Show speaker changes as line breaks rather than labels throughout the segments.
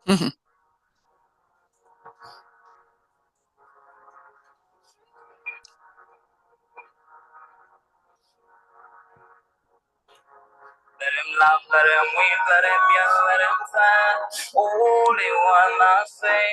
Mhm.
Let him laugh, let him weep, let him yell, let him sigh. Only one I say.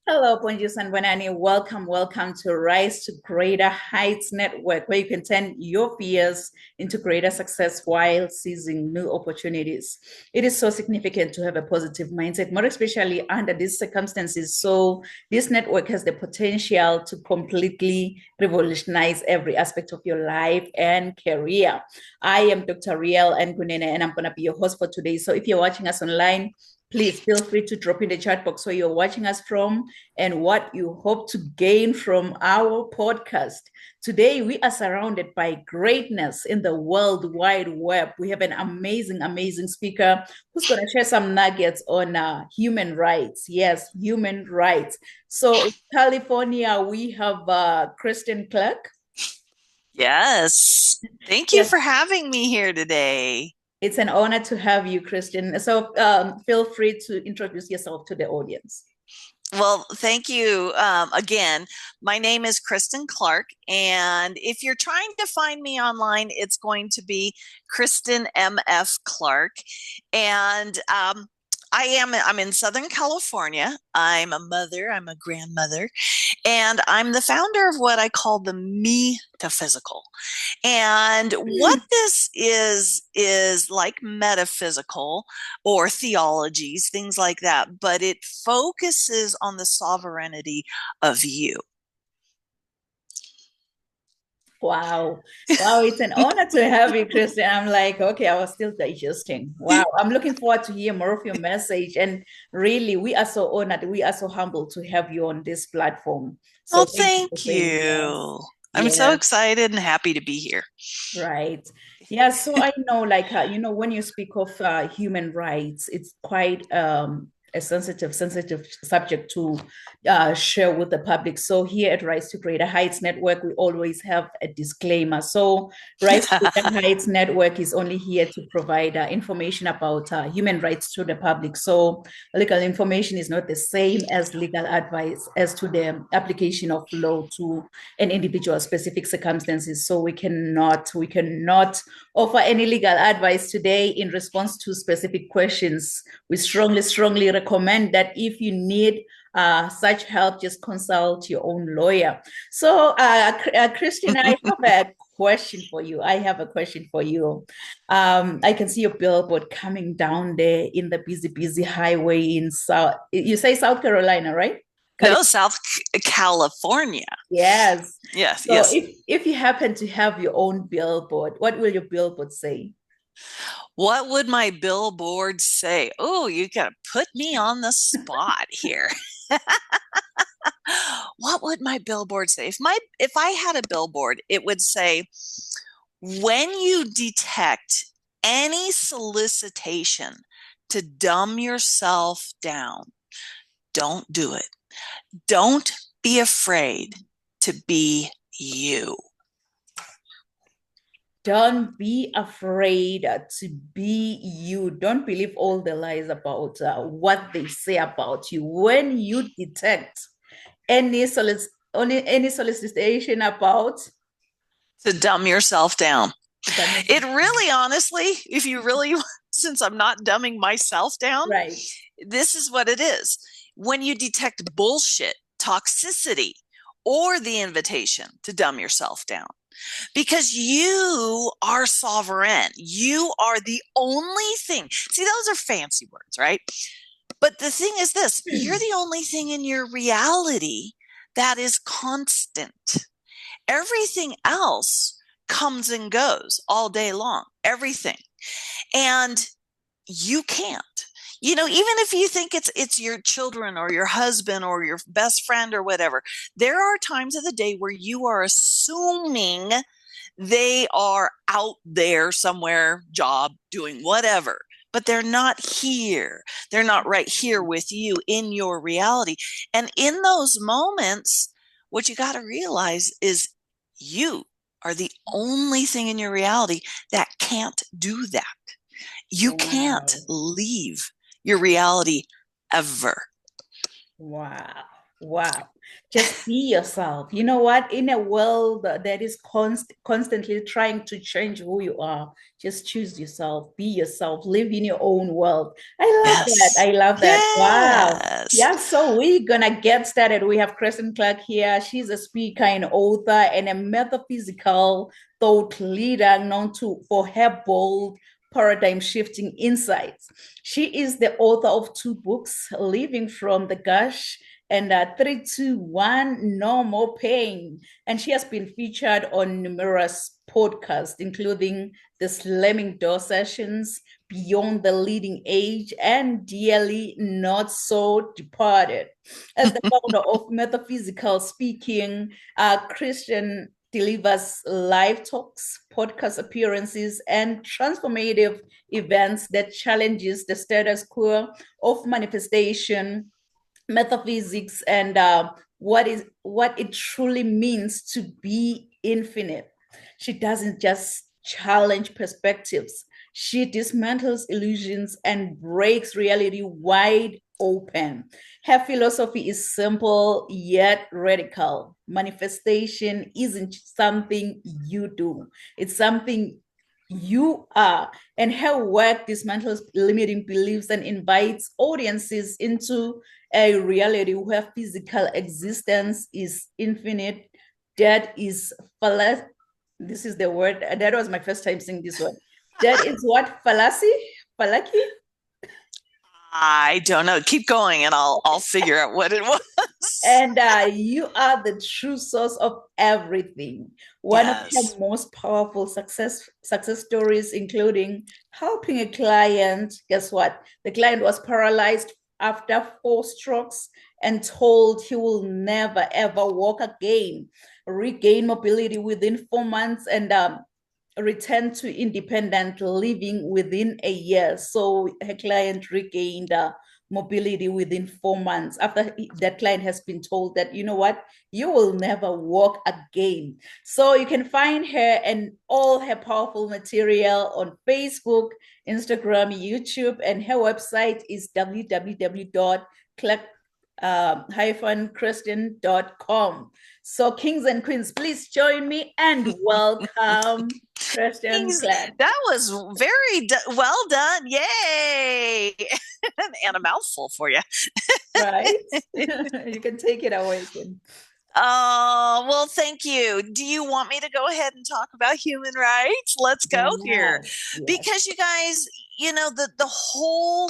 Hello, Ponjus and Bonani. Welcome to Rise to Greater Heights Network, where you can turn your fears into greater success while seizing new opportunities. It is so significant to have a positive mindset, more especially under these circumstances. So, this network has the potential to completely revolutionize every aspect of your life and career. I am Dr. Riel Ngunene, and I'm going to be your host for today. So, if you're watching us online, please feel free to drop in the chat box where you're watching us from and what you hope to gain from our podcast. Today, we are surrounded by greatness in the World Wide Web. We have an amazing speaker who's going to share some nuggets on human rights. Yes, human rights. So, in California, we have Kristen Clark.
Yes. Thank you
Yes.
for having me here today.
It's an honor to have you, Kristen. So feel free to introduce yourself to the audience.
Well, thank you again. My name is Kristen Clark, and if you're trying to find me online, it's going to be Kristen M.F. Clark. And I'm in Southern California. I'm a mother, I'm a grandmother, and I'm the founder of what I call the metaphysical. And what this is like metaphysical or theologies, things like that, but it focuses on the sovereignty of you.
Wow. Wow, it's an honor to have you, Kristen. I'm like, okay, I was still digesting. Wow. I'm looking forward to hear more of your message. And really, we are so honored. We are so humbled to have you on this platform. So
Well,
thank you for
thank
saying yes.
you. I'm so
Yes.
excited and happy to be here.
Right. Yeah. So I know, like, when you speak of human rights, it's quite a sensitive subject to share with the public. So here at Rise to Greater Heights Network, we always have a disclaimer. So Rise to Greater Heights Network is only here to provide information about human rights to the public. So legal information is not the same as legal advice as to the application of law to an individual specific circumstances. So we cannot offer any legal advice today in response to specific questions. We strongly recommend that if you need such help, just consult your own lawyer. So, Christine, I have a question for you. I can see your billboard coming down there in the busy highway in South. You say South Carolina, right?
No, South California.
Yes.
Yes,
So
yes.
if you happen to have your own billboard, what will your billboard say?
What would my billboard say? Oh, you got to put me on the spot here. What would my billboard say? If I had a billboard, it would say, when you detect any solicitation to dumb yourself down, don't do it. Don't be afraid to be you.
Don't be afraid to be you. Don't believe all the lies about what they say about you. When you detect any solicitation about,
To dumb yourself down.
that
It really, honestly, if you really, since I'm not dumbing myself down,
right.
this is what it is. When you detect bullshit, toxicity, or the invitation to dumb yourself down, because you are sovereign. You are the only thing. See, those are fancy words, right? But the thing is this, you're the only thing in your reality that is constant. Everything else comes and goes all day long, everything. And you can't. Even if you think it's your children or your husband or your best friend or whatever, there are times of the day where you are assuming they are out there somewhere, job, doing whatever, but they're not here. They're not right here with you in your reality. And in those moments, what you got to realize is you are the only thing in your reality that can't do that. You can't
Wow.
leave your reality ever.
Wow. Wow. Just be yourself. You know what? In a world that is constantly trying to change who you are, just choose yourself. Be yourself. Live in your own world. I love that.
Yes.
I love that. Wow.
Yes.
Yeah, so we're gonna get started. We have Kristen Clark here. She's a speaker and author and a metaphysical thought leader known for her bold paradigm shifting insights. She is the author of two books, Living from the Gush and 321 No More Pain. And she has been featured on numerous podcasts, including the Slamming Door Sessions, Beyond the Leading Age, and Dearly Not So Departed. As the founder of Metaphysical Speaking, Christian delivers live talks, podcast appearances, and transformative events that challenges the status quo of manifestation, metaphysics, and what it truly means to be infinite. She doesn't just challenge perspectives. She dismantles illusions and breaks reality wide open. Her philosophy is simple yet radical. Manifestation isn't something you do, it's something you are. And her work dismantles limiting beliefs and invites audiences into a reality where physical existence is infinite. That is fallacy. This is the word. That was my first time saying this word. That is what fallacy? Falaki?
I don't know. Keep going and I'll figure out what it was.
And you are the true source of everything. One of
Yes.
her most powerful success stories, including helping a client. Guess what? The client was paralyzed after 4 strokes and told he will never ever walk again. Regain mobility within 4 months and return to independent living within a year. So her client regained mobility within 4 months after that client has been told that, you know what, you will never walk again. So you can find her and all her powerful material on Facebook, Instagram, YouTube, and her website is www.clark-christian.com. So kings and queens, please join me and welcome Kristen Clark.
That was very well done. Yay. And a mouthful for you.
Right? You can take it away, Kim.
Oh, well, thank you. Do you want me to go ahead and talk about human rights? Let's go here.
Yes, yes.
Because you guys, the whole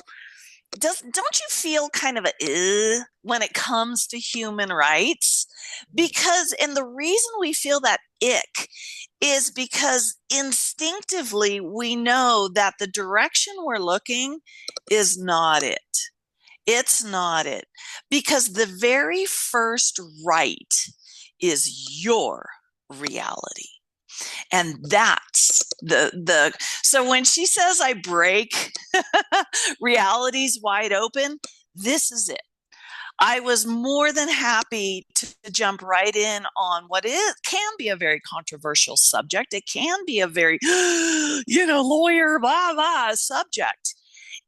don't you feel kind of a when it comes to human rights? Because and the reason we feel that ick is because instinctively we know that the direction we're looking is not it. It's not it. Because the very first right is your reality. And that's the so when she says I break realities wide open, this is it. I was more than happy to jump right in on what is can be a very controversial subject. It can be a very, lawyer, blah, blah subject.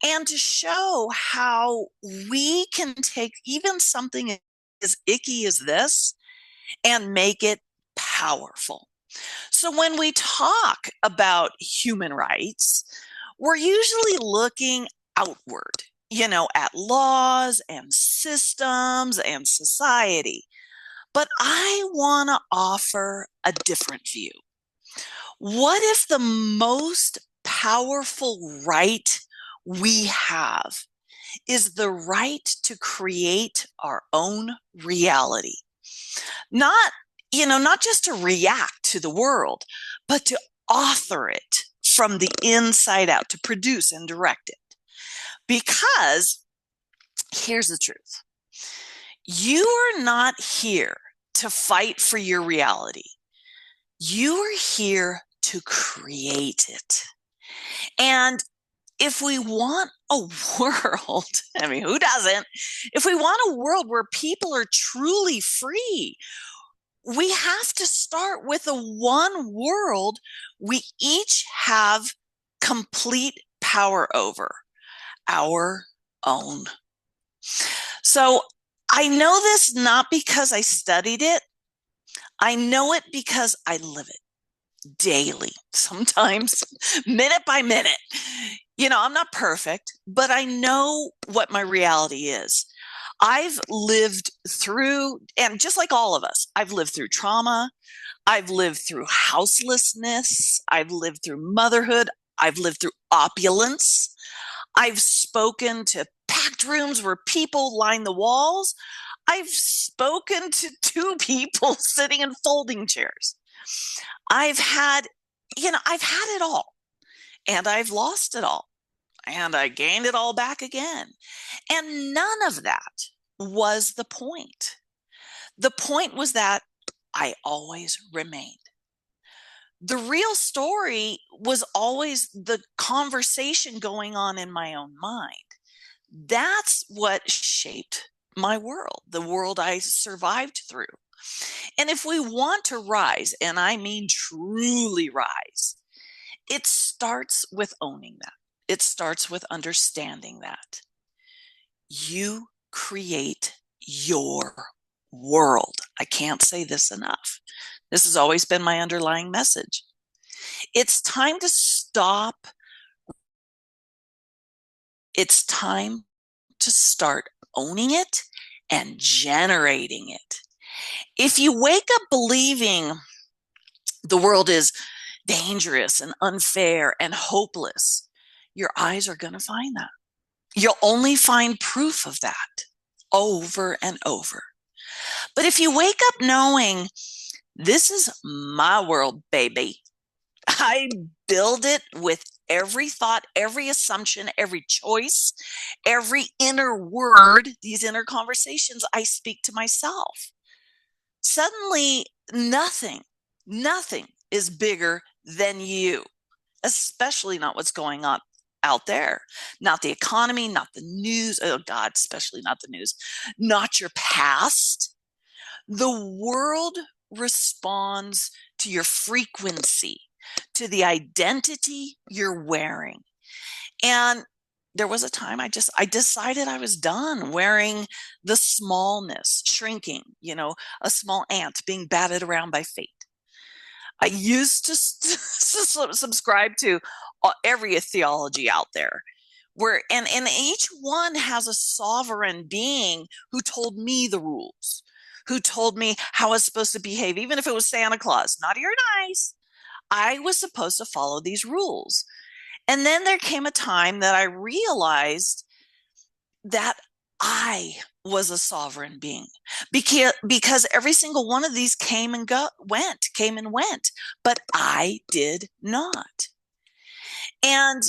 And to show how we can take even something as icky as this and make it powerful. So when we talk about human rights, we're usually looking outward, at laws and systems and society. But I want to offer a different view. What if the most powerful right we have is the right to create our own reality? Not, not just to react to the world, but to author it from the inside out, to produce and direct it. Because here's the truth. You are not here to fight for your reality. You are here to create it. And if we want a world, I mean, who doesn't? If we want a world where people are truly free, we have to start with a one world we each have complete power over, our own. So I know this not because I studied it. I know it because I live it daily, sometimes minute by minute. I'm not perfect, but I know what my reality is. I've lived through, and just like all of us, I've lived through trauma. I've lived through houselessness. I've lived through motherhood. I've lived through opulence. I've spoken to packed rooms where people line the walls. I've spoken to two people sitting in folding chairs. I've had it all, and I've lost it all, and I gained it all back again. And none of that was the point. The point was that I always remained. The real story was always the conversation going on in my own mind. That's what shaped my world, the world I survived through. And if we want to rise, and I mean truly rise, it starts with owning that. It starts with understanding that you create your world. I can't say this enough. This has always been my underlying message. It's time to stop. It's time to start owning it and generating it. If you wake up believing the world is dangerous and unfair and hopeless, your eyes are going to find that. You'll only find proof of that over and over. But if you wake up knowing this is my world, baby, I build it with every thought, every assumption, every choice, every inner word, these inner conversations I speak to myself. Suddenly, nothing is bigger than you, especially not what's going on out there, not the economy, not the news. Oh God, especially not the news, not your past. The world responds to your frequency, to the identity you're wearing. And there was a time I decided I was done wearing the smallness, shrinking, a small ant being batted around by fate. I used to subscribe to every theology out there, where and each one has a sovereign being who told me the rules, who told me how I was supposed to behave, even if it was Santa Claus, naughty or nice. I was supposed to follow these rules. And then there came a time that I realized that I was a sovereign being, because every single one of these came and went, but I did not. And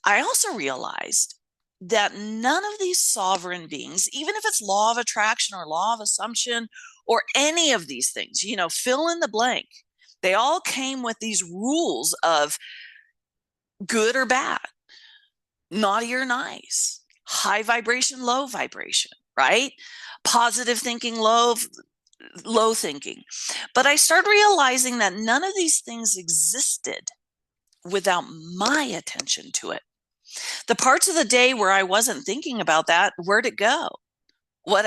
I also realized that none of these sovereign beings, even if it's law of attraction or law of assumption or any of these things, fill in the blank, they all came with these rules of good or bad, naughty or nice, high vibration, low vibration. right? Positive thinking, low thinking. But I started realizing that none of these things existed without my attention to it. The parts of the day where I wasn't thinking about that, where'd it go? What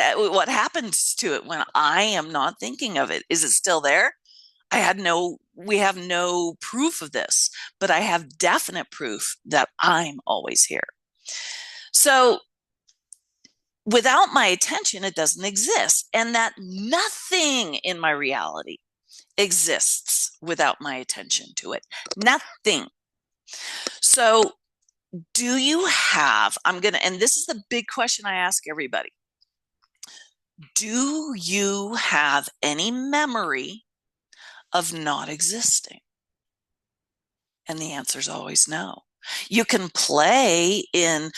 happens to it when I am not thinking of it? Is it still there? We have no proof of this, but I have definite proof that I'm always here. So without my attention, it doesn't exist. And that nothing in my reality exists without my attention to it. Nothing. So do you have, and this is the big question I ask everybody. Do you have any memory of not existing? And the answer is always no. You can play in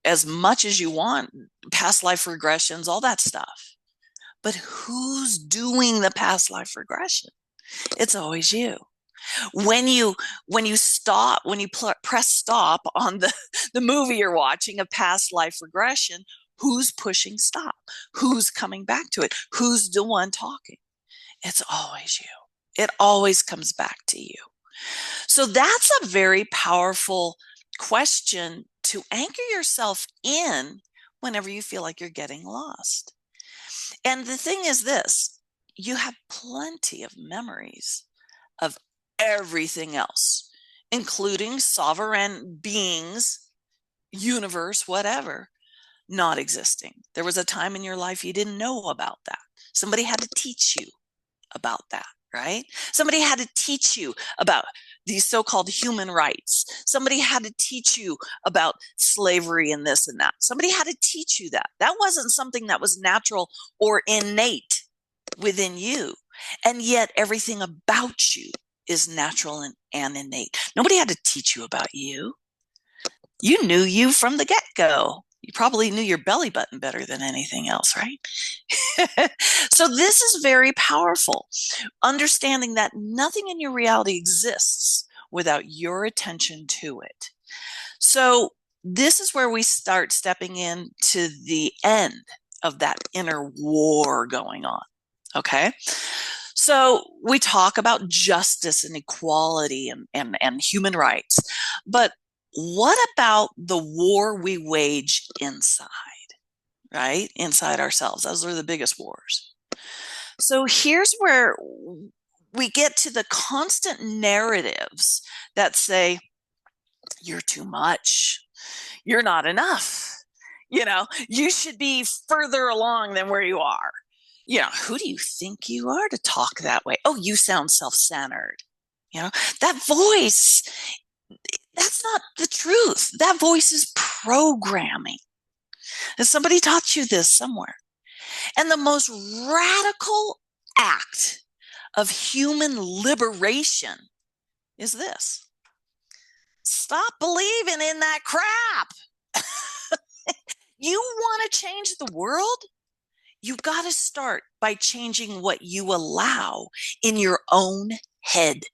as much as you want, past life regressions, all that stuff. But who's doing the past life regression? It's always you. When you press stop on the movie you're watching, a past life regression, who's pushing stop? Who's coming back to it? Who's the one talking? It's always you. It always comes back to you. So that's a very powerful question to anchor yourself in whenever you feel like you're getting lost. And the thing is this, you have plenty of memories of everything else, including sovereign beings, universe, whatever, not existing. There was a time in your life you didn't know about that. Somebody had to teach you about that, right? Somebody had to teach you about these so-called human rights. Somebody had to teach you about slavery and this and that. Somebody had to teach you that. That wasn't something that was natural or innate within you. And yet everything about you is natural and innate. Nobody had to teach you about you. You knew you from the get-go. You probably knew your belly button better than anything else, right? So this is very powerful. Understanding that nothing in your reality exists without your attention to it. So this is where we start stepping into the end of that inner war going on. Okay. So we talk about justice and equality and human rights, but what about the war we wage inside, right? Inside ourselves. Those are the biggest wars. So here's where we get to the constant narratives that say, you're too much, you're not enough, you should be further along than where you are. Who do you think you are to talk that way? Oh, you sound self-centered. That voice, that's not the truth. That voice is programming. And somebody taught you this somewhere. And the most radical act of human liberation is this. Stop believing in that crap. You want to change the world? You got to start by changing what you allow in your own head.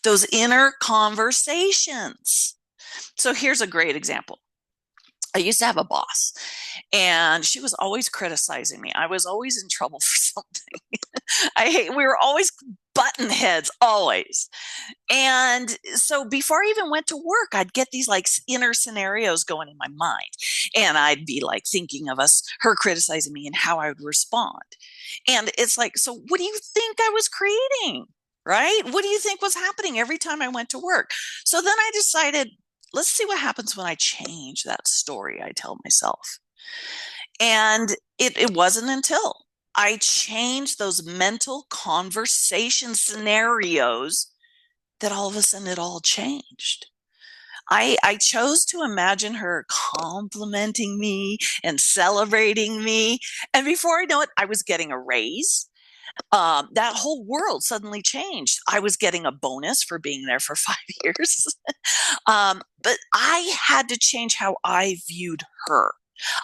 Those inner conversations. So here's a great example. I used to have a boss and she was always criticizing me. I was always in trouble for something. We were always button heads, always. And so before I even went to work, I'd get these like inner scenarios going in my mind. And I'd be like thinking of her criticizing me and how I would respond. And it's like, so what do you think I was creating? Right? What do you think was happening every time I went to work? So then I decided, let's see what happens when I change that story I tell myself. And it wasn't until I changed those mental conversation scenarios that all of a sudden it all changed. I chose to imagine her complimenting me and celebrating me. And before I know it, I was getting a raise. That whole world suddenly changed. I was getting a bonus for being there for 5 years. But I had to change how I viewed her.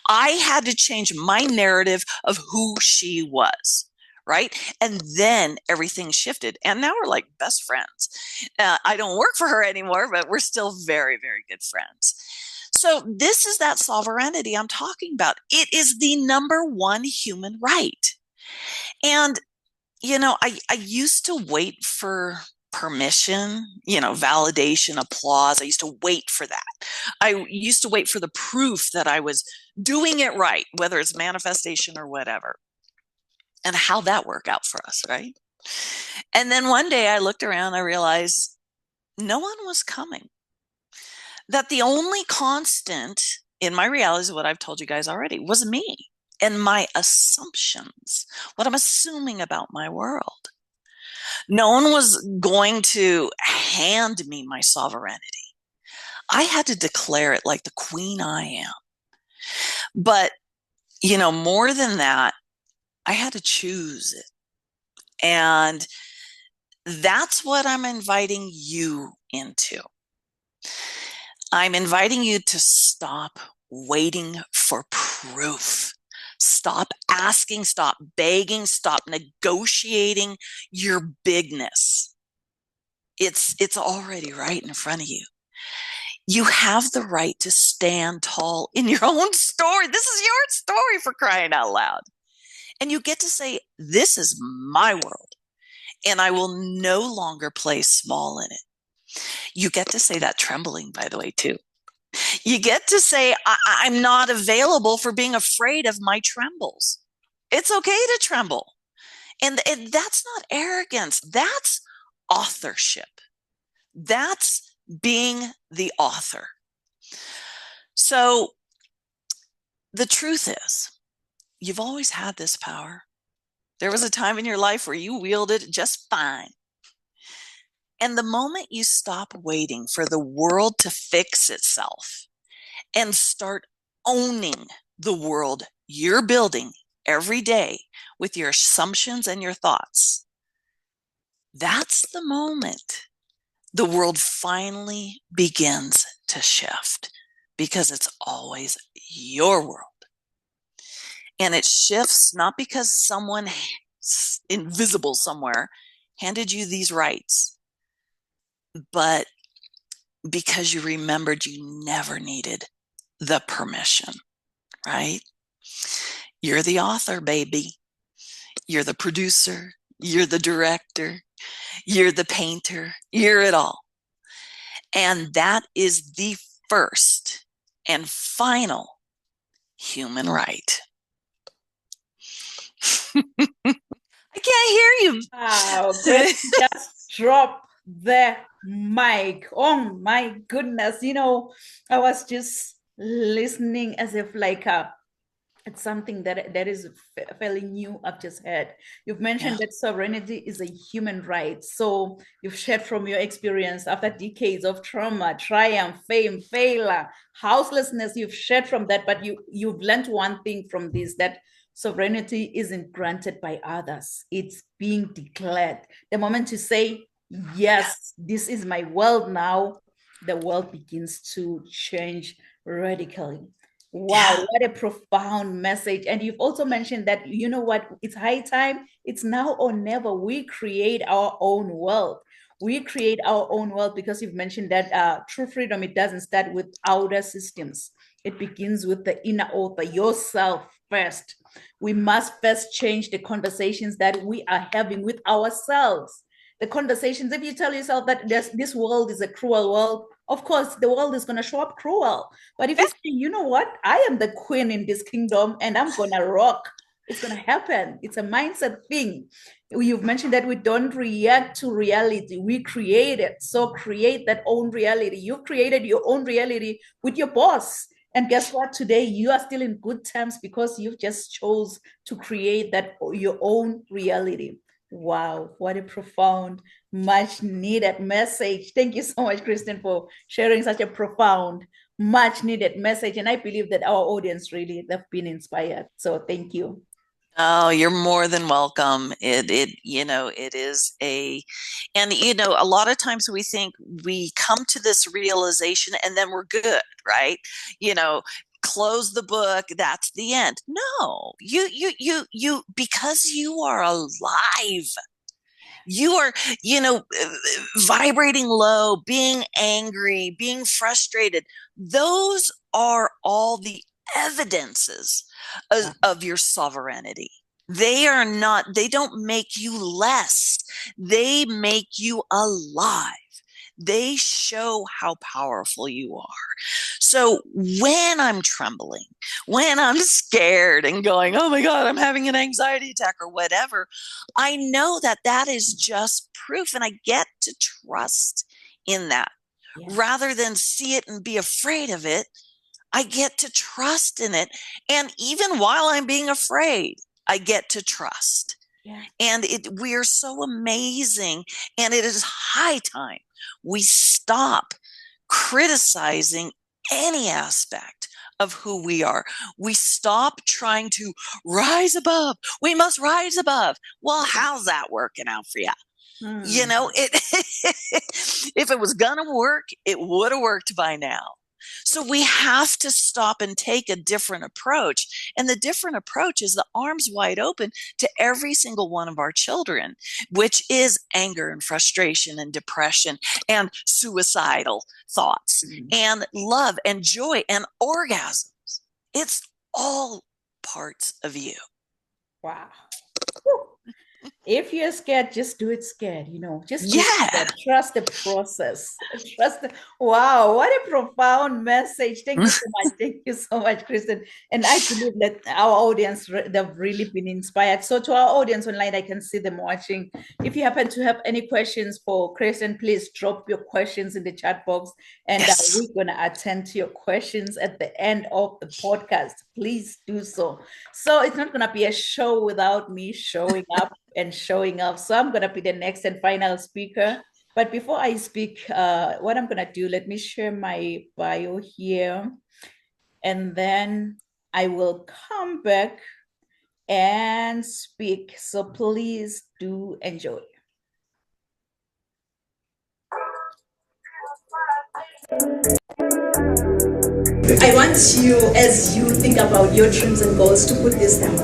I had to change my narrative of who she was. Right. And then everything shifted. And now we're like best friends. I don't work for her anymore, but we're still very, very good friends. So this is that sovereignty I'm talking about. It is the number one human right. And, I used to wait for permission, validation, applause. I used to wait for that. I used to wait for the proof that I was doing it right, whether it's manifestation or whatever, and how that work out for us, right? And then one day I looked around, I realized no one was coming. That the only constant in my reality is what I've told you guys already was me and my assumptions, what I'm assuming about my world. No one was going to hand me my sovereignty. I had to declare it like the queen I am. But, more than that, I had to choose it. And that's what I'm inviting you into. I'm inviting you to stop waiting for proof. Stop asking, stop begging, stop negotiating your bigness. It's already right in front of you. You have the right to stand tall in your own story. This is your story, for crying out loud. And you get to say, this is my world, and I will no longer play small in it. You get to say that trembling, by the way, too. You get to say, I'm not available for being afraid of my trembles. It's okay to tremble. And that's not arrogance. That's authorship. That's being the author. So the truth is, you've always had this power. There was a time in your life where you wielded it just fine. And the moment you stop waiting for the world to fix itself and start owning the world you're building every day with your assumptions and your thoughts, that's the moment the world finally begins to shift, because it's always your world. And it shifts not because someone invisible somewhere handed you these rights, but because you remembered you never needed the permission, right? You're the author, baby. You're the producer. You're the director. You're the painter. You're it all. And that is the first and final human right. I can't hear you.
Wow, Chris just dropped the mic. Oh my goodness. I was just listening as if like it's something that is fairly new I've just heard. You've mentioned that sovereignty is a human right. So you've shared from your experience after decades of trauma, triumph, fame, failure, houselessness. You've shared from that, but you've learned one thing from this, that sovereignty isn't granted by others. It's being declared. The moment you say, yes, this is my world now, the world begins to change radically. Wow, what a profound message. And you've also mentioned that, you know what, it's high time, it's now or never. We create our own world. We create our own world, because you've mentioned that true freedom, it doesn't start with outer systems. It begins with the inner author, yourself first. We must first change the conversations that we are having with ourselves. The conversations, if you tell yourself that this world is a cruel world, of course, the world is going to show up cruel. But if you say, you know what, I am the queen in this kingdom and I'm going to rock, it's going to happen. It's a mindset thing. You've mentioned that we don't react to reality, we create it. So create that own reality. You created your own reality with your boss. And guess what? Today you are still in good terms because you've just chose to create that your own reality. Wow, what a profound, much needed message. Thank you so much, Kristen, for sharing such a profound, much needed message. And I believe that our audience really have been inspired. So thank you.
Oh, you're more than welcome. It is and a lot of times we think we come to this realization and then we're good, right? Close the book, that's the end. No, because you are alive. You are, vibrating low, being angry, being frustrated. Those are all the evidences of your sovereignty. They don't make you less. They make you alive. They show how powerful you are. So when I'm trembling, when I'm scared and going, oh my God, I'm having an anxiety attack or whatever, I know that that is just proof, and I get to trust in that. Yeah. Rather than see it and be afraid of it, I get to trust in it. And even while I'm being afraid, I get to trust. Yeah. And we are so amazing. And it is high time we stop criticizing any aspect of who we are. We stop trying to rise above. We must rise above. Well, how's that working out for you? You know, if it was going to work, it would have worked by now. So we have to stop and take a different approach. And the different approach is the arms wide open to every single one of our children, which is anger and frustration and depression and suicidal thoughts and love and joy and orgasms. It's all parts of you.
Wow. If you're scared, just do it scared, you know, just trust the process. Wow, what a profound message. Thank you so much. Thank you so much, Kristen. And I believe that our audience, they've really been inspired. So to our audience online, I can see them watching. If you happen to have any questions for Kristen, please drop your questions in the chat box. And we're going to attend to your questions at the end of the podcast. Please do so. So it's not going to be a show without me showing up and showing up. So I'm going to be the next and final speaker. But before I speak, what I'm going to do, let me share my bio here. And then I will come back and speak. So please do enjoy. I want you, as you think about your dreams and goals, to put this down.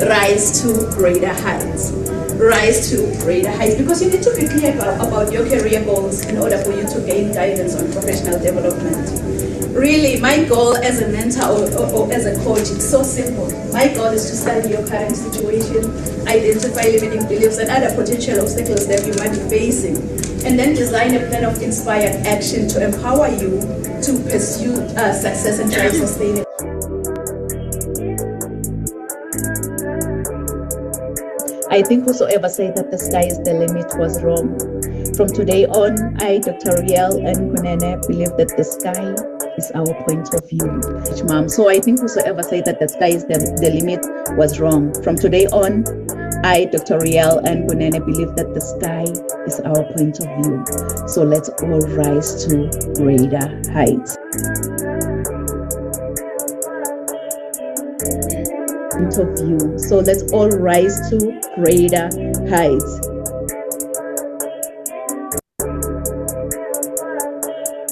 Rise to greater heights. Rise to greater heights, because you need to be clear about your career goals in order for you to gain guidance on professional development. Really, my goal as a mentor or as a coach, it's so simple. My goal is to study your current situation, identify limiting beliefs and other potential obstacles that you might be facing, and then design a plan of inspired action to empower you to pursue success and try to sustain it. I think whosoever said that the sky is the limit was wrong. From today on, I, Dr. Riel Nkunene, believe that the sky is our point of view. Mom. So I think whosoever said that the sky is the limit was wrong. From today on, I, Dr. Riel Nkunene, believe that the sky is our point of view. So let's all rise to greater heights. Of view. So let's all rise to greater heights.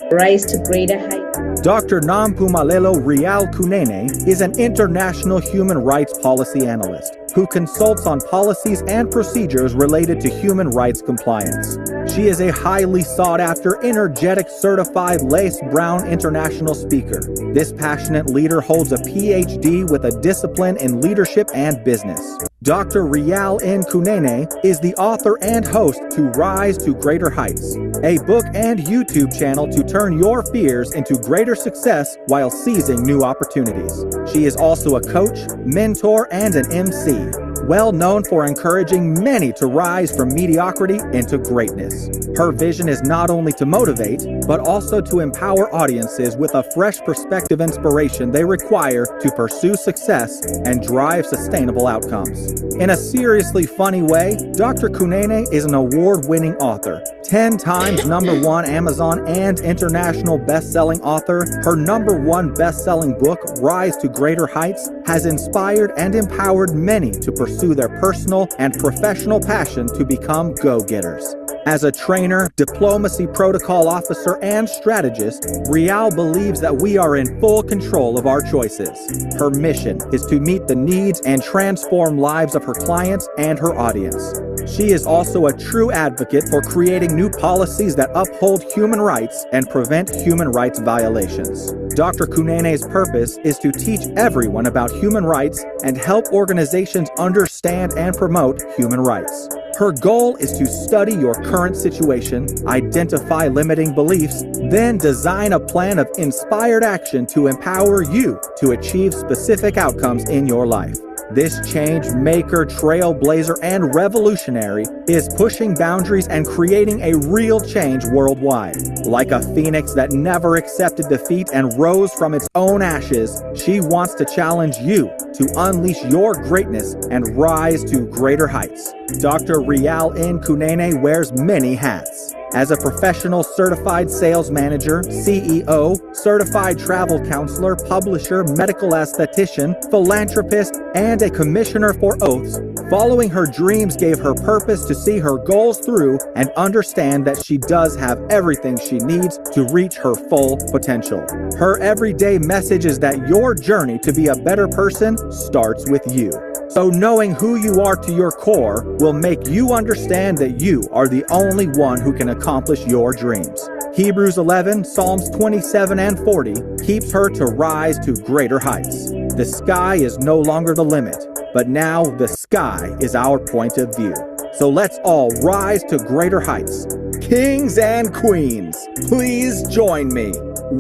Rise to greater heights.
Dr. Nampumelelo Rial Kunene is an international human rights policy analyst who consults on policies and procedures related to human rights compliance. She is a highly sought-after, energetic, certified Lace Brown international speaker. This passionate leader holds a PhD with a discipline in leadership and business. Dr. Rial Nkunene is the author and host to Rise to Greater Heights, a book and YouTube channel to turn your fears into greater success while seizing new opportunities. She is also a coach, mentor, and an MC, well known for encouraging many to rise from mediocrity into greatness. Her vision is not only to motivate, but also to empower audiences with a fresh perspective inspiration they require to pursue success and drive sustainable outcomes. In a seriously funny way, Dr. Kunene is an award-winning author, 10 times #1 Amazon and international best-selling author. Her #1 best-selling book, Rise to Greater Heights, has inspired and empowered many to pursue their personal and professional passion to become go-getters. As a trainer, diplomacy protocol officer, and strategist, Rial believes that we are in full control of our choices. Her mission is to meet the needs and transform lives of her clients and her audience. She is also a true advocate for creating new policies that uphold human rights and prevent human rights violations. Dr. Kunene's purpose is to teach everyone about human rights and help organizations understand and promote human rights. Her goal is to study your current situation, identify limiting beliefs, then design a plan of inspired action to empower you to achieve specific outcomes in your life. This change maker, trailblazer, and revolutionary is pushing boundaries and creating a real change worldwide. Like a phoenix that never accepted defeat and rose from its own ashes, she wants to challenge you to unleash your greatness and rise to greater heights. Dr. Rial N. Kunene wears many hats. As a professional certified sales manager, CEO, certified travel counselor, publisher, medical esthetician, philanthropist, and a commissioner for oaths, following her dreams gave her purpose to see her goals through and understand that she does have everything she needs to reach her full potential. Her everyday message is that your journey to be a better person starts with you. So knowing who you are to your core will make you understand that you are the only one who can accomplish your dreams. Hebrews 11, Psalms 27 and 40 keeps her to rise to greater heights. The sky is no longer the limit, but now the sky is our point of view. So let's all rise to greater heights. Kings and queens, please join me.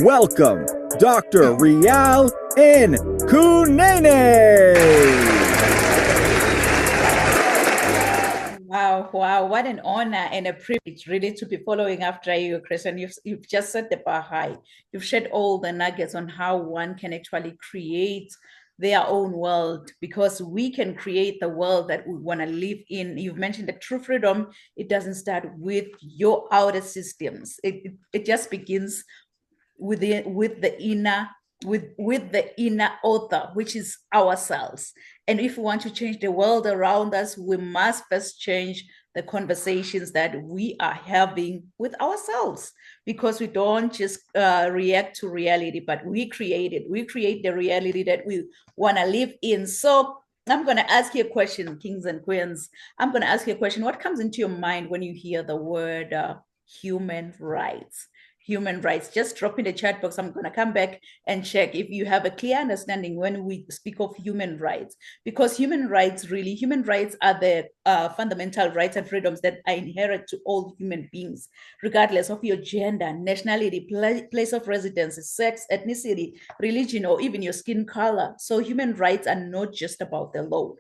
Welcome, Dr. Rial N. Kunene.
Wow, what an honor and a privilege really to be following after you, Chris. And you've just set the bar high. You've shared all the nuggets on how one can actually create their own world, because we can create the world that we want to live in. You've mentioned that true freedom, it doesn't start with your outer systems. It just begins with the inner author, which is ourselves. And if we want to change the world around us, we must first change the conversations that we are having with ourselves, because we don't just react to reality, but we create it. We create the reality that we want to live in. So I'm going to ask you a question, kings and queens. I'm going to ask you a question. What comes into your mind when you hear the word human rights? Human rights, just drop in the chat box. I'm going to come back and check if you have a clear understanding when we speak of human rights, because human rights are the fundamental rights and freedoms that are inherent to all human beings, regardless of your gender, nationality, place of residence, sex, ethnicity, religion, or even your skin color. So human rights are not just about the law.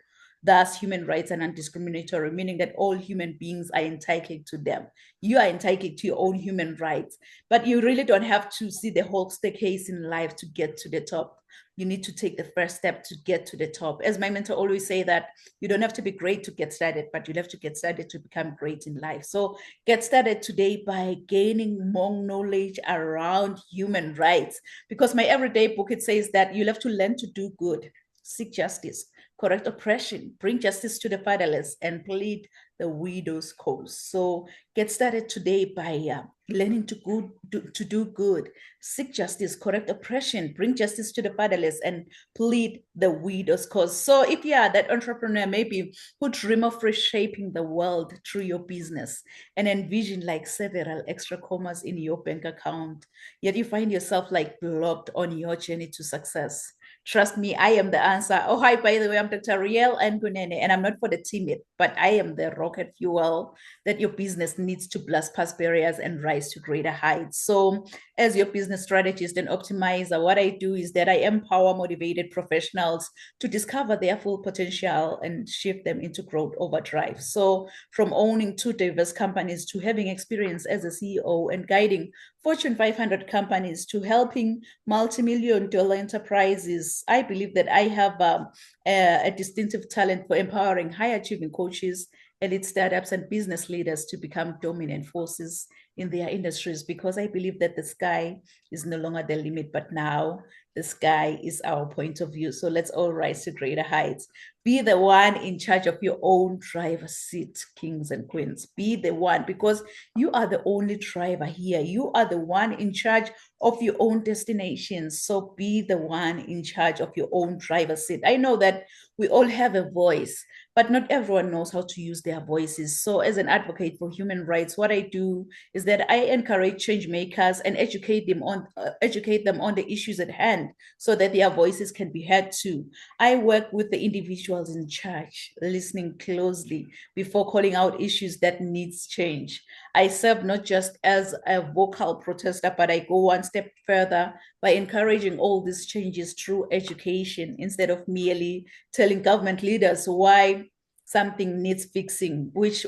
Thus, human rights are non-discriminatory, meaning that all human beings are entitled to them. You are entitled to your own human rights, but you really don't have to see the whole staircase in life to get to the top. You need to take the first step to get to the top. As my mentor always say, that you don't have to be great to get started, but you have to get started to become great in life. So get started today by gaining more knowledge around human rights, because my everyday book, it says that you'll have to learn to do good, seek justice, correct oppression, bring justice to the fatherless, and plead the widow's cause. So get started today by learning to do good, seek justice, correct oppression, bring justice to the fatherless, and plead the widow's cause. So if you are that entrepreneur, maybe who dream of reshaping the world through your business and envision like several extra commas in your bank account, yet you find yourself like blocked on your journey to success, trust me, I am the answer. Oh, hi, by the way, I'm Dr. Rial N. Kunene, and I'm not for the timid, but I am the rocket fuel that your business needs to blast past barriers and rise to greater heights. So as your business strategist and optimizer, what I do is that I empower motivated professionals to discover their full potential and shift them into growth overdrive. So from owning 2 diverse companies to having experience as a CEO and guiding Fortune 500 companies to helping multi-million-dollar enterprises, I believe that I have a distinctive talent for empowering high-achieving coaches, elite startups, and business leaders to become dominant forces in their industries, because I believe that the sky is no longer the limit, but now the sky is our point of view. So let's all rise to greater heights. Be the one in charge of your own driver's seat, kings and queens. Be the one, because you are the only driver here. You are the one in charge of your own destinations. So be the one in charge of your own driver's seat. I know that we all have a voice, but not everyone knows how to use their voices. So as an advocate for human rights, what I do is that I encourage change makers and educate them on the issues at hand so that their voices can be heard too. I work with the individuals in charge, listening closely before calling out issues that needs change. I serve not just as a vocal protester, but I go one step further by encouraging all these changes through education instead of merely telling government leaders why something needs fixing, which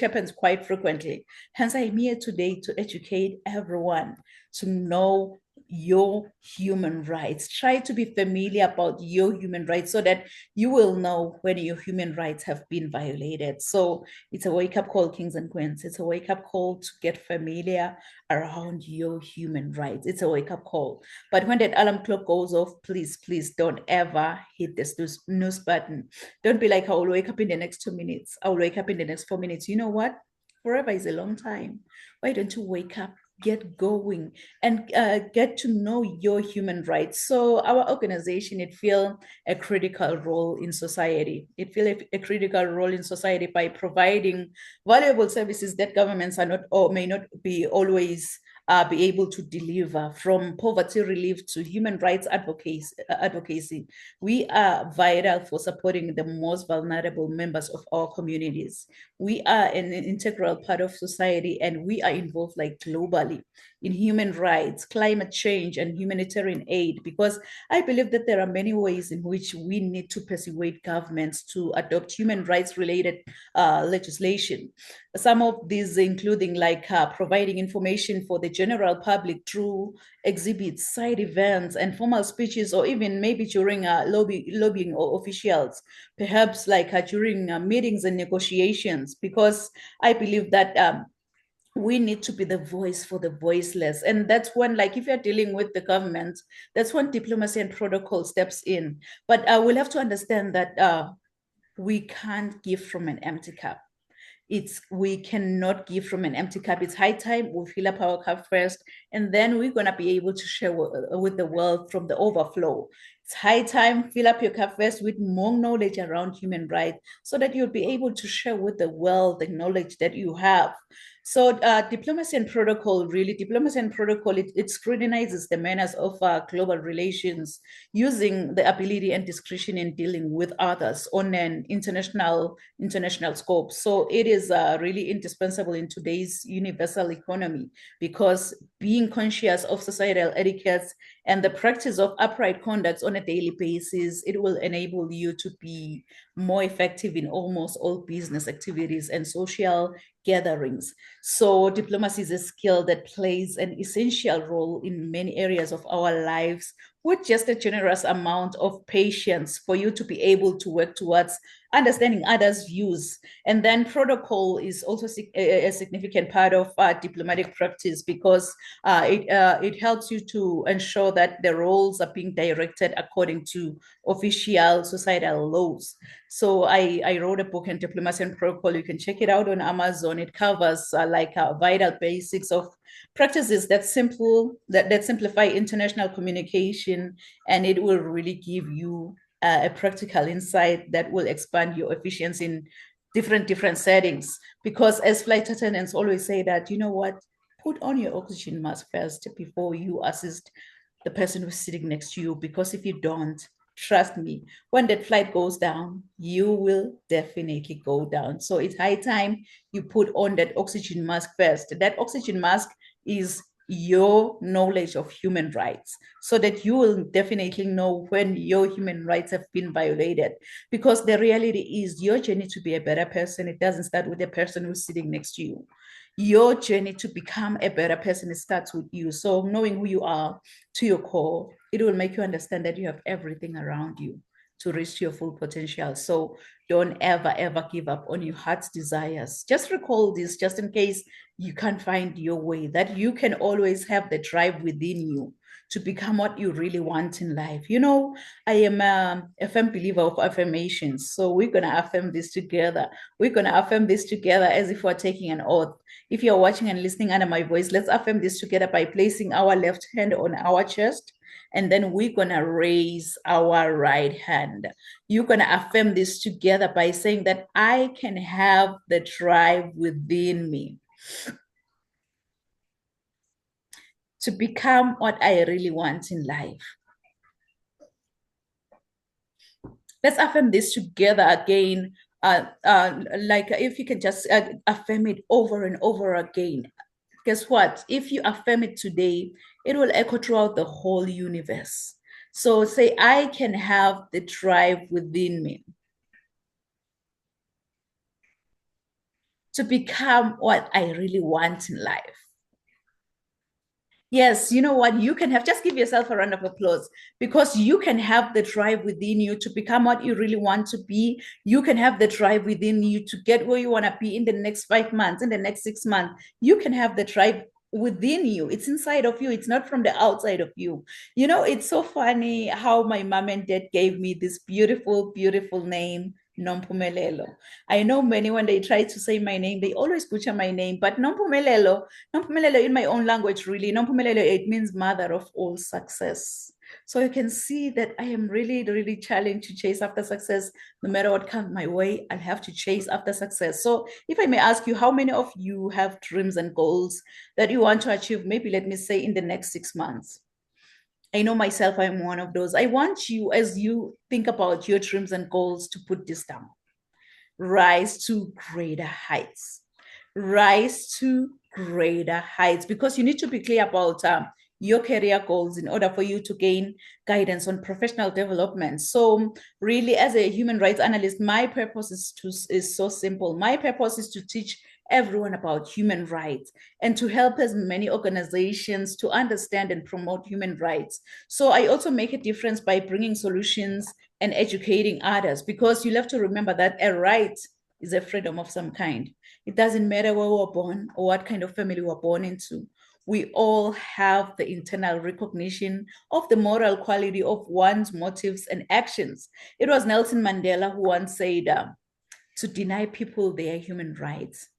happens quite frequently. Hence, I'm here today to educate everyone to know your human rights. Try to be familiar about your human rights so that you will know when your human rights have been violated. So it's a wake-up call, kings and queens. It's a wake-up call to get familiar around your human rights. It's a wake-up call. But when that alarm clock goes off, please don't ever hit the snooze button. Don't be like, I will wake up in the next 2 minutes. I will wake up in the next 4 minutes. You know what? Forever is a long time. Why don't you wake up, get going, and get to know your human rights? So our organization, it feels a critical role in society. It feels a critical role in society by providing valuable services that governments are not or may not be always be able to deliver, from poverty relief to human rights advocacy. We are vital for supporting the most vulnerable members of our communities. We are an integral part of society, and we are involved like globally in human rights, climate change, and humanitarian aid, because I believe that there are many ways in which we need to persuade governments to adopt human rights related legislation. Some of these including like providing information for the general public through exhibits, side events, and formal speeches, or even maybe during lobbying or officials, perhaps like during meetings and negotiations, because I believe that we need to be the voice for the voiceless. And that's when, like, if you're dealing with the government, that's when diplomacy and protocol steps in. But we'll have to understand that we can't give from an empty cup. We cannot give from an empty cup. It's high time we fill up our cup first, and then we're gonna be able to share with the world from the overflow. It's high time fill up your cup first with more knowledge around human rights, so that you'll be able to share with the world the knowledge that you have. So diplomacy and protocol, it scrutinizes the manners of global relations, using the ability and discretion in dealing with others on an international scope. So it is really indispensable in today's universal economy, because being conscious of societal etiquettes and the practice of upright conduct on a daily basis, it will enable you to be more effective in almost all business activities and social gatherings. So diplomacy is a skill that plays an essential role in many areas of our lives, with just a generous amount of patience for you to be able to work towards understanding others' views. And then protocol is also a significant part of diplomatic practice, because it helps you to ensure that the roles are being directed according to official societal laws. So I wrote a book on diplomacy and protocol. You can check it out on Amazon. It covers vital basics of practices that simplify international communication, and it will really give you a practical insight that will expand your efficiency in different settings. Because as flight attendants always say that, you know what, put on your oxygen mask first before you assist the person who's sitting next to you, because if you don't, trust me, when that flight goes down, you will definitely go down. So it's high time you put on that oxygen mask first. That oxygen mask is your knowledge of human rights, so that you will definitely know when your human rights have been violated. Because the reality is, your journey to be a better person, it doesn't start with the person who's sitting next to you. Your journey to become a better person, it starts with you. So knowing who you are to your core, it will make you understand that you have everything around you to reach your full potential. So don't ever give up on your heart's desires. Just recall this, just in case you can't find your way, that you can always have the drive within you to become what you really want in life. You know, I am a firm believer of affirmations. So we're going to affirm this together. We're going to affirm this together as if we're taking an oath. If you're watching and listening under my voice, let's affirm this together by placing our left hand on our chest. And then we're going to raise our right hand. You're going to affirm this together by saying that I can have the drive within me to become what I really want in life. Let's affirm this together again. Like if you can just affirm it over and over again. Guess what? If you affirm it today, it will echo throughout the whole universe. So say, I can have the drive within me to become what I really want in life. Yes, you know what? You can have, just give yourself a round of applause, because you can have the drive within you to become what you really want to be. You can have the drive within you to get where you want to be in the next 5 months, in the next 6 months. You can have the drive within you. It's inside of you. It's not from the outside of you. You know, it's so funny how my mom and dad gave me this beautiful, beautiful name, Nompumelelo. I know many, when they try to say my name, they always butcher my name, but Nompumelelo in my own language, really, Nompumelelo, it means mother of all success. So you can see that I am really, really challenged to chase after success. No matter what comes my way, I'll have to chase after success. So if I may ask you, how many of you have dreams and goals that you want to achieve? Maybe let me say in the next 6 months. I know myself, I'm one of those. I want you, as you think about your dreams and goals, to put this down. Rise to greater heights. Rise to greater heights, because you need to be clear about your career goals in order for you to gain guidance on professional development. So really, as a human rights analyst, my purpose is so simple. My purpose is to teach everyone about human rights and to help as many organizations to understand and promote human rights. So I also make a difference by bringing solutions and educating others, because you'll have to remember that a right is a freedom of some kind. It doesn't matter where we were born or what kind of family we were born into. We all have the internal recognition of the moral quality of one's motives and actions. It was Nelson Mandela who once said, to deny people their human rights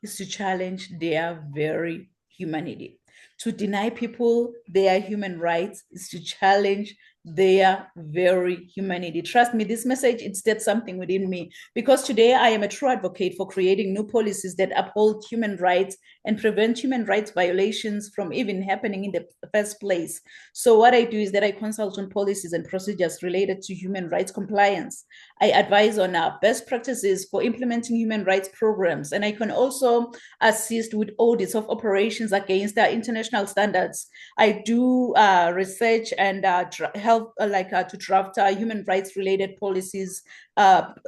is to challenge their very humanity. To deny people their human rights is to challenge their very humanity. Trust me, this message, it did something within me, because today I am a true advocate for creating new policies that uphold human rights and prevent human rights violations from even happening in the first place. So what I do is that I consult on policies and procedures related to human rights compliance. I advise on best practices for implementing human rights programs, and I can also assist with audits of operations against international standards. I do research and help to draft human rights related policies,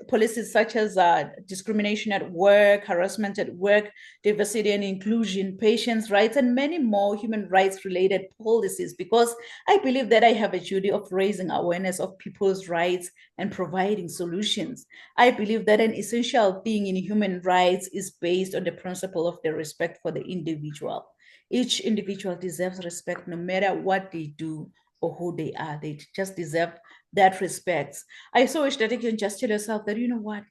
policies such as discrimination at work, harassment at work, diversity and inclusion, patients' rights, and many more human rights related policies, because I believe that I have a duty of raising awareness of people's rights and providing solutions. I believe that an essential thing in human rights is based on the principle of the respect for the individual. Each individual deserves respect no matter what they do or who they are. They just deserve that respect. I so wish that you can just tell yourself that, you know what,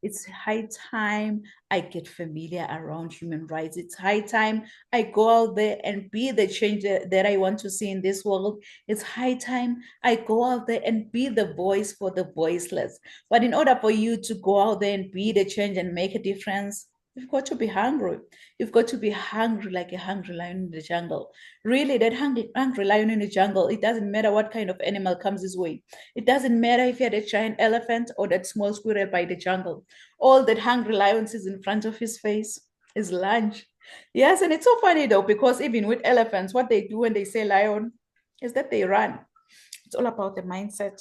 it's high time I get familiar around human rights. It's high time I go out there and be the change that I want to see in this world. It's high time I go out there and be the voice for the voiceless. But in order for you to go out there and be the change and make a difference, you've got to be hungry. You've got to be hungry like a hungry lion in the jungle. Really, that hungry lion in the jungle, it doesn't matter what kind of animal comes his way. It doesn't matter if you had a giant elephant or that small squirrel by the jungle. All that hungry lion sees in front of his face is lunch. Yes, and it's so funny though, because even with elephants, what they do when they say lion is that they run. It's all about the mindset.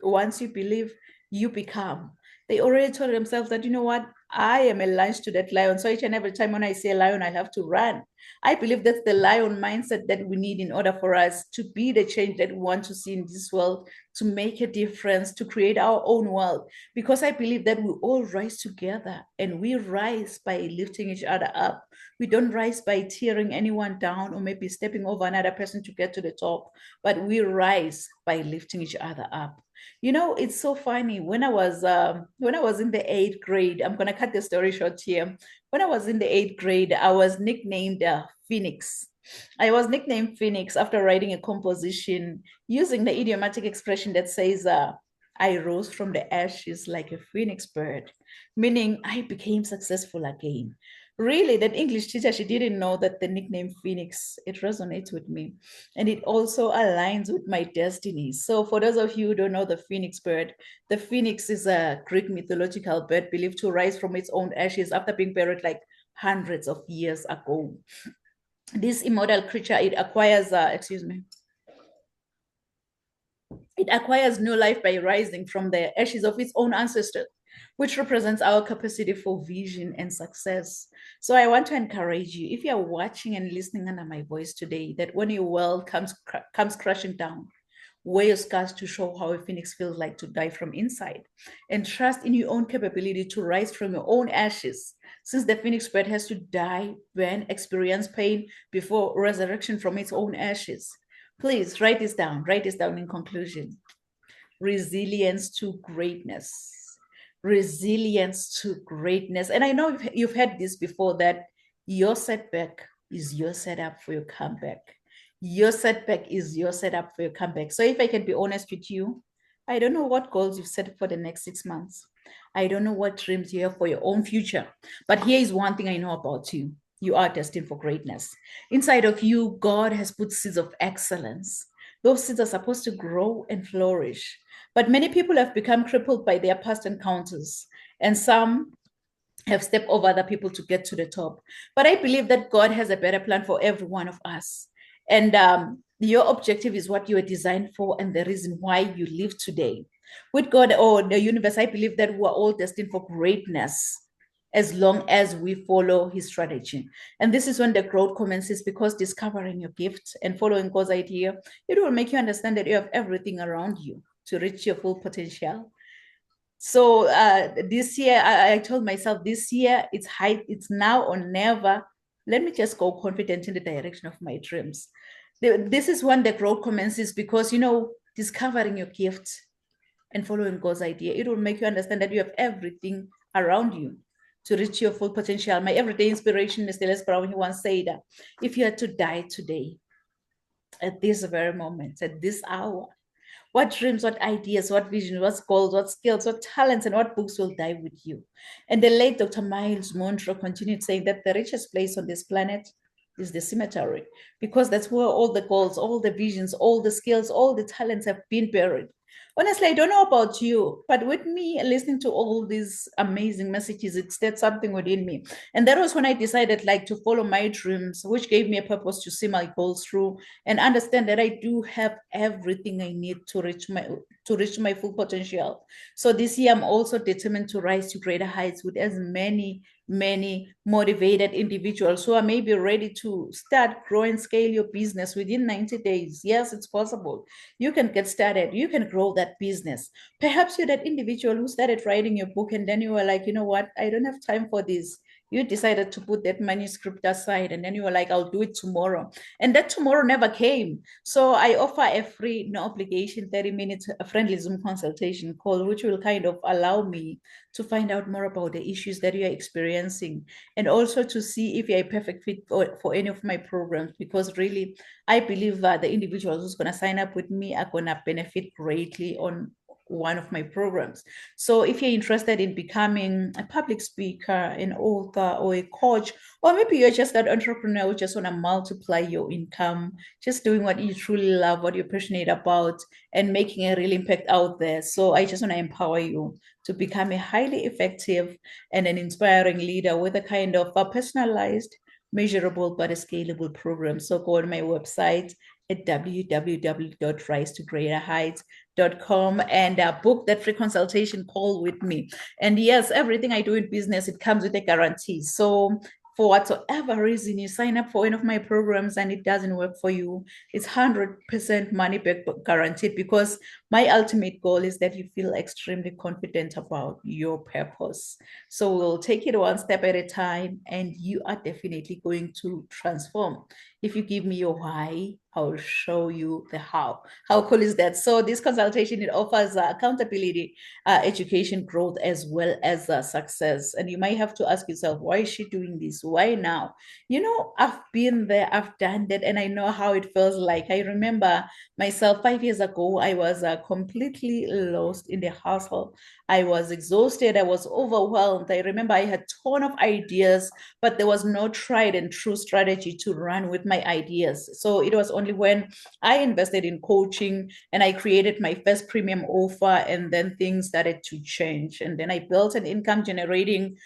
Once you believe, you become. They already told themselves that, you know what, I am a lunch to that lion. So each and every time when I see a lion, I have to run. I believe that's the lion mindset that we need in order for us to be the change that we want to see in this world, to make a difference, to create our own world. Because I believe that we all rise together, and we rise by lifting each other up. We don't rise by tearing anyone down or maybe stepping over another person to get to the top, but we rise by lifting each other up. You know, it's so funny. When I was in the 8th grade, I'm gonna cut the story short here. When I was in the 8th grade, I was nicknamed Phoenix. I was nicknamed Phoenix after writing a composition using the idiomatic expression that says, I rose from the ashes like a phoenix bird, meaning I became successful again. Really, that English teacher, she didn't know that the nickname Phoenix, it resonates with me. And it also aligns with my destiny. So for those of you who don't know the phoenix bird, the phoenix is a Greek mythological bird believed to rise from its own ashes after being buried like hundreds of years ago. This immortal creature, it acquires, it acquires new life by rising from the ashes of its own ancestors, which represents our capacity for vision and success. So I want to encourage you, if you're watching and listening under my voice today, that when your world comes crashing down, wear your scars to show how a phoenix feels like to die from inside, and trust in your own capability to rise from your own ashes, since the phoenix bird has to die, burn, experience pain before resurrection from its own ashes. Please write this down in conclusion. Resilience to greatness. Resilience to greatness. And I know you've heard this before, that your setback is your setup for your comeback. Your setback is your setup for your comeback. So if I can be honest with you, I don't know what goals you've set for the next 6 months. I don't know what dreams you have for your own future. But here is one thing I know about you. You are destined for greatness. Inside of you, God has put seeds of excellence. Those seeds are supposed to grow and flourish. But many people have become crippled by their past encounters, and some have stepped over other people to get to the top. But I believe that God has a better plan for every one of us. And your objective is what you are designed for and the reason why you live today. With God or the universe, I believe that we are all destined for greatness as long as we follow his strategy. And this is when the growth commences, because discovering your gift and following God's idea, it will make you understand that you have everything around you to reach your full potential. So this year, I told myself, this year, it's now or never. Let me just go confident in the direction of my dreams. This is when the growth commences, because, you know, discovering your gift and following God's idea, it will make you understand that you have everything around you to reach your full potential. My everyday inspiration, Mr. Les Brown, he once said, if you had to die today, at this very moment, at this hour, what dreams, what ideas, what visions, what goals, what skills, what talents, and what books will die with you? And the late Dr. Miles Monroe continued saying that the richest place on this planet is the cemetery, because that's where all the goals, all the visions, all the skills, all the talents have been buried. Honestly, I don't know about you, but with me listening to all these amazing messages, it stirred something within me. And that was when I decided like to follow my dreams, which gave me a purpose to see my goals through and understand that I do have everything I need to reach my full potential. So this year, I'm also determined to rise to greater heights with as many motivated individuals who are maybe ready to start, grow, and scale your business within 90 days. Yes, it's possible. You can get started. You can grow that business. Perhaps you're that individual who started writing your book and then you were like, you know what? I don't have time for this. You decided to put that manuscript aside and then you were like, I'll do it tomorrow. And that tomorrow never came. So I offer a free, no obligation, 30-minute friendly Zoom consultation call, which will kind of allow me to find out more about the issues that you are experiencing and also to see if you're a perfect fit for any of my programs, because really, I believe the individuals who's going to sign up with me are going to benefit greatly on one of my programs. So if you're interested in becoming a public speaker, an author, or a coach, or maybe you're just an entrepreneur who just want to multiply your income, just doing what you truly love, what you're passionate about, and making a real impact out there. So I just want to empower you to become a highly effective and an inspiring leader with a kind of a personalized, measurable, but a scalable program. So go on my website at www.risetogreaterheights.com and book that free consultation call with me. And yes, everything I do in business, it comes with a guarantee. So for whatsoever reason you sign up for one of my programs and it doesn't work for you, it's 100% money back guaranteed, because my ultimate goal is that you feel extremely confident about your purpose. So we'll take it one step at a time, and you are definitely going to transform. If you give me your why, I'll show you the how. How cool is that? So this consultation, it offers accountability, education, growth, as well as success. And you might have to ask yourself, why is she doing this? Why now? You know, I've been there, I've done that, and I know how it feels like. I remember myself 5 years ago, I was completely lost in the hustle. I was exhausted, I was overwhelmed. I remember I had a ton of ideas, but there was no tried and true strategy to run with my ideas. So it was only when I invested in coaching and I created my first premium offer, and then things started to change. And then I built an income generating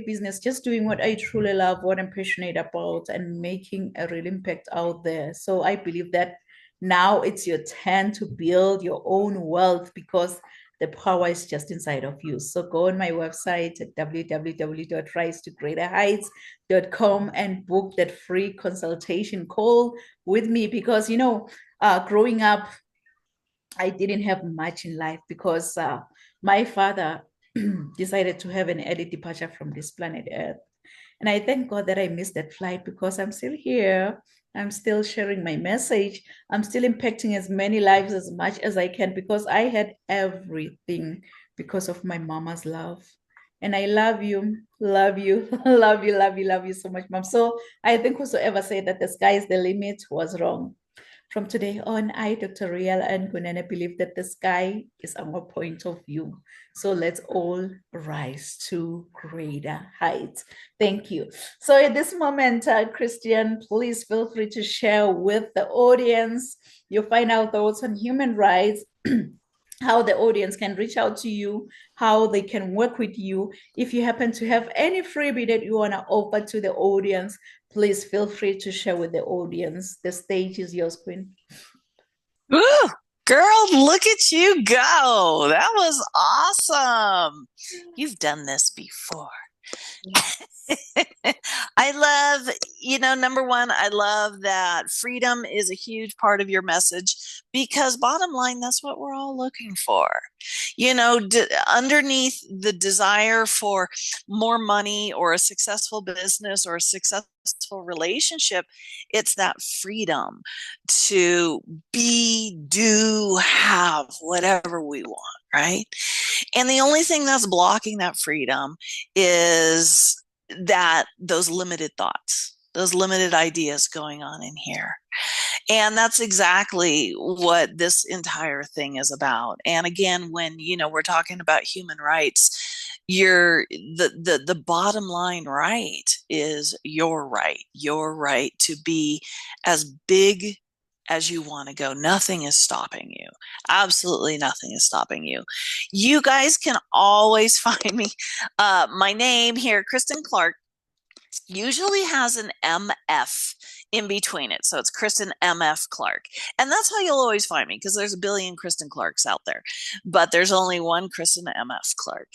business, just doing what I truly love, what I'm passionate about, and making a real impact out there. So I believe that now it's your turn to build your own wealth, because the power is just inside of you. So go on my website at www.risetogreaterheights.com and book that free consultation call with me, because, you know, growing up, I didn't have much in life, because my father decided to have an early departure from this planet Earth. And I thank God that I missed that flight, because I'm still here. I'm still sharing my message. I'm still impacting as many lives as much as I can, because I had everything because of my mama's love. And I love you, love you, love you, love you, love you so much, mom. So I think whosoever said that the sky is the limit was wrong. From today on, I, Dr. Riel and Gunene, believe that the sky is our point of view. So let's all rise to greater heights. Thank you. So at this moment, Christian, please feel free to share with the audience your final thoughts on human rights, how the audience can reach out to you, how they can work with you. If you happen to have any freebie that you want to offer to the audience, please feel free to share with the audience. The stage is yours, Queen.
Ooh, girl, look at you go. That was awesome. You've done this before. I love, number one, I love that freedom is a huge part of your message, because bottom line, that's what we're all looking for. Underneath the desire for more money or a successful business or a successful relationship, it's that freedom to be, do, have whatever we want, right? And the only thing that's blocking that freedom is those limited thoughts, those limited ideas going on in here. And that's exactly what this entire thing is about. And again, when, we're talking about human rights, the bottom line right is your right to be as big as you want to go. Nothing is stopping you. Absolutely nothing is stopping you. You guys can always find me. My name here, Kristen Clark, usually has an MF in between it. So it's Kristen MF Clark. And that's how you'll always find me, because there's a billion Kristen Clarks out there, but there's only one Kristen MF Clark.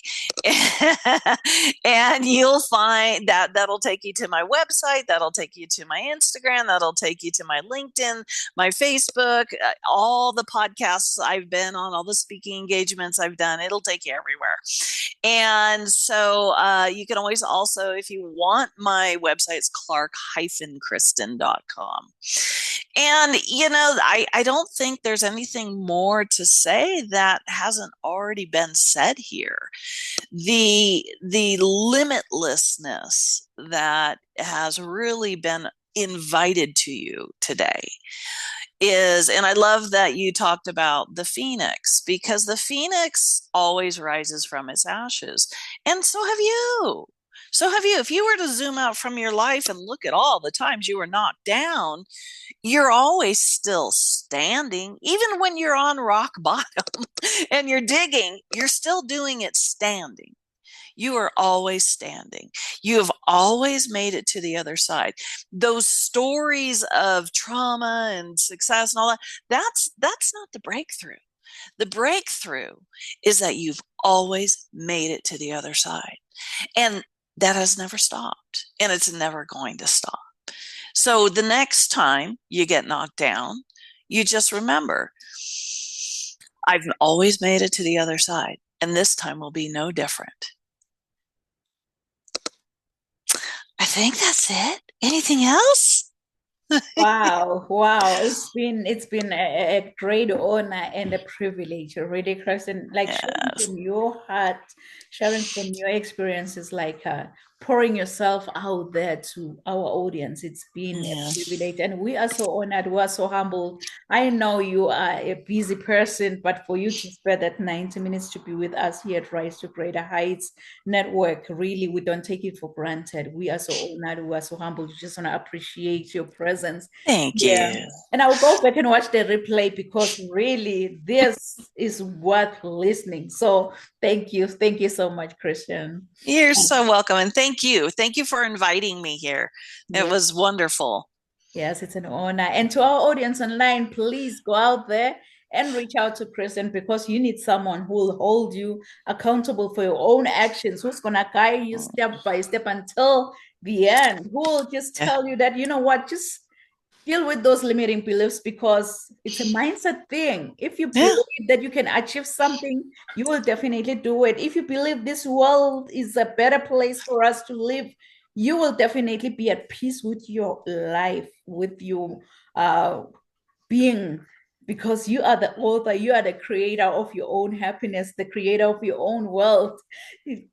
And you'll find that'll take you to my website, that'll take you to my Instagram, that'll take you to my LinkedIn, my Facebook, all the podcasts I've been on, all the speaking engagements I've done. It'll take you everywhere. And so you can always also, if you want, my website's clark-kristen.com. And, I don't think there's anything more to say that hasn't already been said here. The limitlessness that has really been invited to you today is, and I love that you talked about the phoenix, because the phoenix always rises from its ashes. And so have you. So have you. If you were to zoom out from your life and look at all the times you were knocked down, you're always still standing. Even when you're on rock bottom and you're digging, you're still doing it standing. You are always standing. You have always made it to the other side. Those stories of trauma and success and all that, that's not the breakthrough. The breakthrough is that you've always made it to the other side. And that has never stopped, and it's never going to stop. So the next time you get knocked down, you just remember, I've always made it to the other side, and this time will be no different. I think that's it. Anything else?
Wow, wow. It's been a great honor and a privilege, really, Kristen. Like sharing
Yes.
from your heart, sharing from your experiences, like pouring yourself out there to our audience. It's been a
Yeah.
privilege, and we are so honored. We are so humbled. I know you are a busy person, but for you to spare that 90 minutes to be with us here at Rise to Greater Heights Network, really, we don't take it for granted. We are so honored. We are so humbled. We just want to appreciate your presence.
Thank
Yeah.
you.
And I'll go back and watch the replay because really this is worth listening. So thank you. Thank you so much, Christian.
You're so welcome. And thank you. Thank you for inviting me here. It
Yes.
was wonderful.
Yes, it's an honor. And to our audience online, please go out there and reach out to Kristen because you need someone who will hold you accountable for your own actions, who's going to guide you step by step until the end, who will just tell you that, you know what, just deal with those limiting beliefs because it's a mindset thing. If you believe that you can achieve something, you will definitely do it. If you believe this world is a better place for us to live, you will definitely be at peace with your life, with your being, because you are the author, you are the creator of your own happiness, the creator of your own wealth.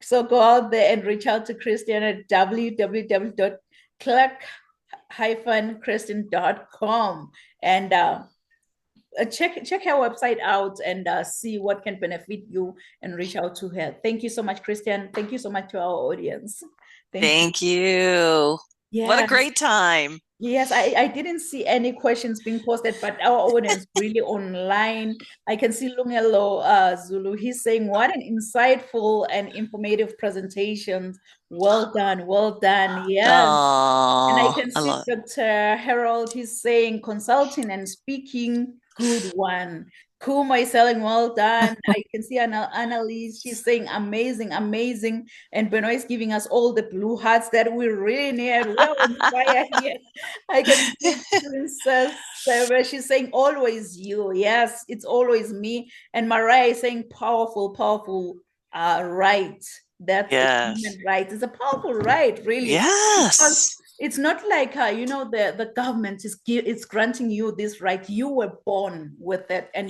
So go out there and reach out to Christian at www.clark-kristen.com and check her website out and see what can benefit you and reach out to her. Thank you so much, Christian. Thank you so much to our audience.
Thank you.
Yes.
What a great time.
Yes, I didn't see any questions being posted, but our audience really online. I can see Lungelo Zulu. He's saying, what an insightful and informative presentation. Well done, well done. Yes. And I can see Dr. Harold, he's saying consulting and speaking, good one. Kuma is saying, well done. I can see Annalise, she's saying amazing, amazing. And Benoit is giving us all the blue hearts that we really need. We're on fire here. I can see Princess Sarah, she's saying always you. Yes, it's always me. And Mariah is saying powerful, powerful right. That's human right. It's a powerful right, really.
Yes.
Because it's not like the government is granting you this right. You were born with it, and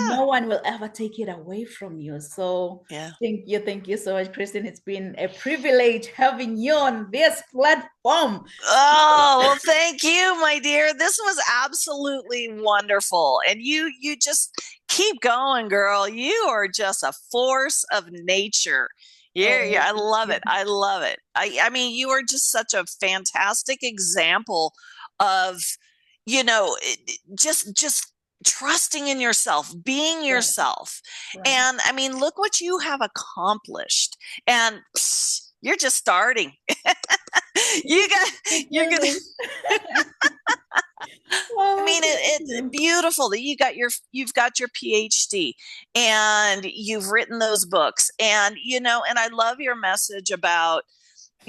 no one will ever take it away from you. So thank you so much, Kristen. It's been a privilege having you on this platform.
Oh, well, thank you, my dear. This was absolutely wonderful. And you just keep going, girl. You are just a force of nature. Yeah, I love it. I love it. I mean, you are just such a fantastic example of, just trusting in yourself, being yourself. Right. And I mean, look what you have accomplished. And you're just starting. You're gonna. I mean, it's beautiful that you've got your PhD and you've written those books, and and I love your message about,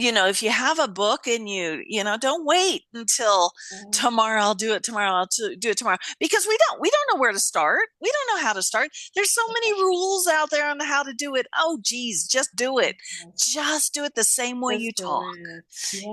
if you have a book and you don't wait until tomorrow. I'll do it tomorrow. I'll do it tomorrow, because we don't know where to start. We don't know how to start. There's so many rules out there on how to do it. Oh, geez, just do it. Just do it the same way you talk.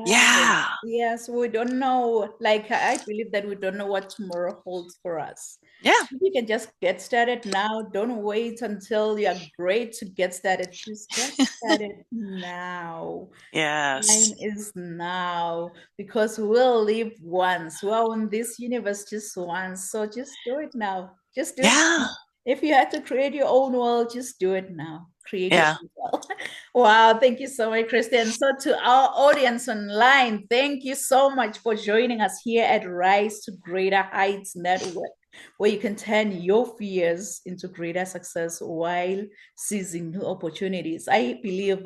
Yeah.
Yes, we don't know. Like, I believe that we don't know what tomorrow holds for us.
Yeah.
You can just get started now. Don't wait until you're great to get started. Just get started now.
Yes.
Time is now, because we'll live once. We're on this universe just once. So just do it now. Just do it now. If you had to create your own world, just do it now. Create your own world. Wow, thank you so much, Kristen. So to our audience online, thank you so much for joining us here at Rise to Greater Heights Network, where you can turn your fears into greater success while seizing new opportunities. I believe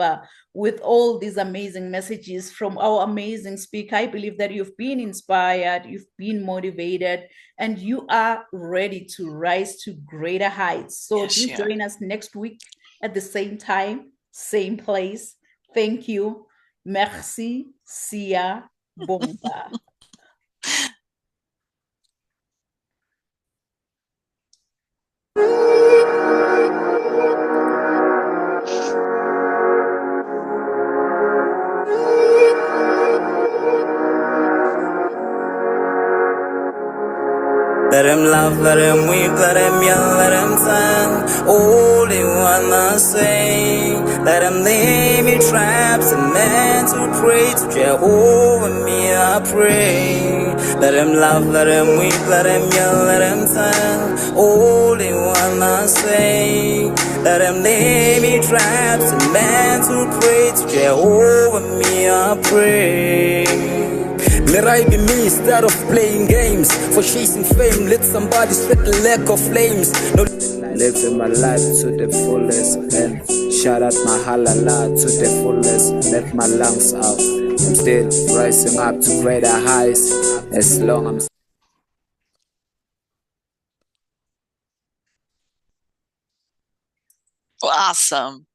with all these amazing messages from our amazing speaker, I believe that you've been inspired, you've been motivated, and you are ready to rise to greater heights. So please join us next week at the same time, same place. Thank you. Merci, Sia Bomba.
Let him laugh, let him weep, let him yell, let him sing. All they wanna say. Let him lay me traps and men to pray to Jehovah, me I pray. Let him laugh, let him weep, let him yell, let him sing. All they wanna say. Let him lay me traps and men to pray to Jehovah, me I pray. Let I be me instead of playing games. For chasing fame, let somebody sweat the lack of flames. No, living my life to the fullest, and shout out my halala to the fullest. Let my lungs out. I'm still rising up to greater heights. As long as I'm
Awesome.